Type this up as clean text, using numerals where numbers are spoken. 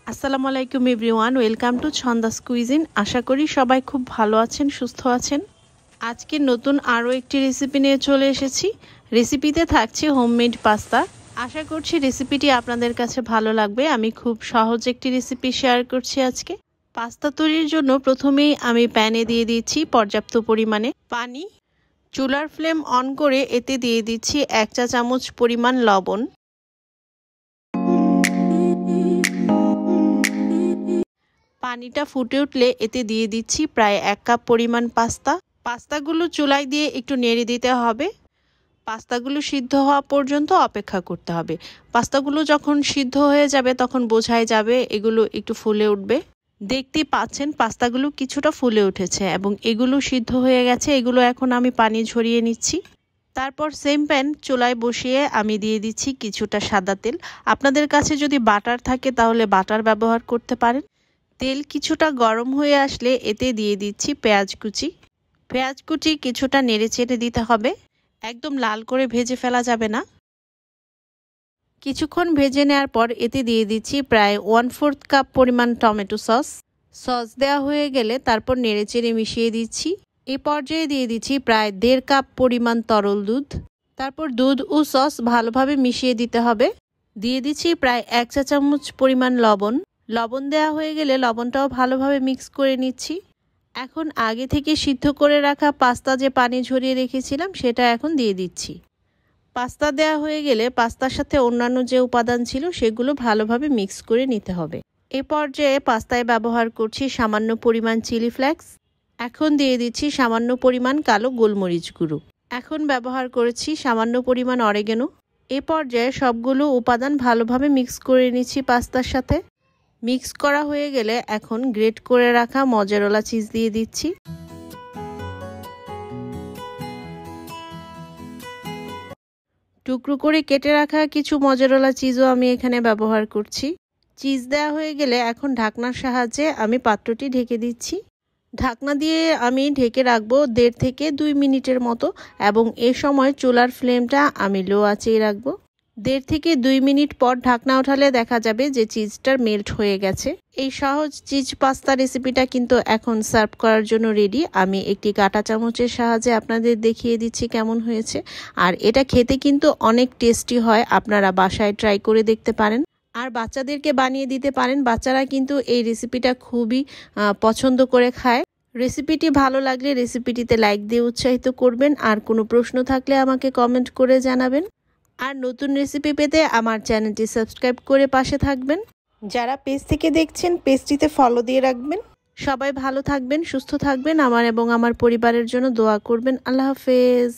আসসালামু আলাইকুম everyone, welcome to ছন্দাস cuisine. আশা করি সবাই খুব ভালো আছেন, সুস্থ আছেন। আজকে নতুন আরও একটি রেসিপি নিয়ে চলে এসেছি। রেসিপিতে থাকছে হোমমেড পাস্তা। আশা করছি রেসিপিটি আপনাদের কাছে ভালো লাগবে। আমি খুব সহজ একটি রেসিপি শেয়ার করছি আজকে। পাস্তা তৈরির জন্য প্রথমেই আমি প্যানে দিয়ে দিচ্ছি পর্যাপ্ত পরিমাণে পানি। চুলার ফ্লেম অন করে এতে দিয়ে দিচ্ছি 1 চা চামচ পরিমাণ লবণ। পানিটা ফুটে উঠলে এতে দিয়ে দিচ্ছি প্রায় 1 কাপ পরিমাণ পাস্তা। পাস্তাগুলো চুলায় দিয়ে একটু নেড়ে দিতে হবে। পাস্তাগুলো সিদ্ধ হওয়া পর্যন্ত অপেক্ষা করতে হবে। পাস্তাগুলো যখন সিদ্ধ হয়ে যাবে তখন বোঝাই যাবে এগুলো একটু ফুলে উঠবে। দেখতেই পাচ্ছেন পাস্তাগুলো কিছুটা ফুলে উঠেছে এবং এগুলো সিদ্ধ হয়ে গেছে। এগুলো এখন আমি পানি ঝরিয়ে নিচ্ছি। তারপর সেম প্যান চুলায় বসিয়ে আমি দিয়ে দিচ্ছি কিছুটা সাদা তেল। আপনাদের কাছে যদি বাটার থাকে তাহলে বাটার ব্যবহার করতে পারেন। তেল কিছুটা গরম হয়ে আসলে এতে দিয়ে দিচ্ছি পেঁয়াজ কুচি। পেঁয়াজ কুচি কিছুটা নেড়ে চেড়ে দিতে হবে, একদম লাল করে ভেজে ফেলা যাবে না। কিছুক্ষণ ভেজে নেওয়ার পর এতে দিয়ে দিচ্ছি প্রায় 1/4 কাপ পরিমাণ টমেটো সস। সস দেওয়া হয়ে গেলে তারপর নেড়ে চেড়ে মিশিয়ে দিচ্ছি। এই পর্যায়ে দিয়ে দিচ্ছি প্রায় 1.5 কাপ পরিমাণ তরল দুধ। তারপর দুধ ও সস ভালোভাবে মিশিয়ে দিতে হবে। দিয়ে দিচ্ছি প্রায় 1 চা চামচ পরিমাণ লবণ। লবণ দেওয়া হয়ে গেলে লবণটাও ভালোভাবে মিক্স করে নিচ্ছি। এখন আগে থেকে সিদ্ধ করে রাখা পাস্তা যে পানি ঝরিয়ে রেখেছিলাম সেটা এখন দিয়ে দিচ্ছি। পাস্তা দেওয়া হয়ে গেলে পাস্তার সাথে অন্যান্য যে উপাদান ছিল সেগুলো ভালোভাবে মিক্স করে নিতে হবে। এ পর্যায়ে পাস্তায় ব্যবহার করছি সামান্য পরিমাণ চিলি ফ্লেক্স। এখন দিয়ে দিচ্ছি সামান্য পরিমাণ কালো গোলমরিচ গুঁড়ো। এখন ব্যবহার করেছি সামান্য পরিমাণ অরিগানো। এ পর্যায়ে সবগুলো উপাদান ভালোভাবে মিক্স করে নিচ্ছি পাস্তার সাথে। মিক্স করা হয়ে গেলে এখন গ্রেট করে রাখা মজারেলা চিজ দিয়ে দিচ্ছি। টুকরো করে কেটে রাখা কিছু মজারেলা চিজও আমি এখানে ব্যবহার করছি। চিজ দেওয়া হয়ে গেলে এখন ঢাকনার সাহায্যে আমি পাত্রটি ঢেকে দিচ্ছি। ঢাকনা দিয়ে আমি ঢেকে রাখবো 1.5 থেকে 2 মিনিটের মতো এবং এ সময় চুলার ফ্লেমটা আমি লো আঁচেই রাখবো। 1.5 থেকে 2 মিনিট পর ঢাকনা উঠালে দেখা যাবে যে চিজটার মেল্ট হয়ে গেছে। এই সহজ চিজ পাস্তা রেসিপিটা কিন্তু এখন সার্ভ করার জন্য রেডি। আমি একটি কাঁটা চামচের সাহায্যে আপনাদের দেখিয়ে দিচ্ছি কেমন হয়েছে। আর এটা খেতে কিন্তু অনেক টেস্টি হয়, আপনারা বাসায় ট্রাই করে দেখতে পারেন। আর বাচ্চাদেরকে বানিয়ে দিতে পারেন, বাচ্চারা কিন্তু এই রেসিপিটা খুবই পছন্দ করে খায়। রেসিপিটি ভালো লাগলে রেসিপিটিতে লাইক দিয়ে উৎসাহিত করবেন। আর কোনো প্রশ্ন থাকলে আমাকে কমেন্ট করে জানাবেন। আর নতুন রেসিপি পেতে আমার চ্যানেলটি সাবস্ক্রাইব করে পাশে থাকবেন। যারা পেজ থেকে দেখছেন পেজটিতে ফলো দিয়ে রাখবেন। সবাই ভালো থাকবেন, সুস্থ থাকবেন। আমার এবং আমার পরিবারের জন্য দোয়া করবেন। আল্লাহ হাফেজ।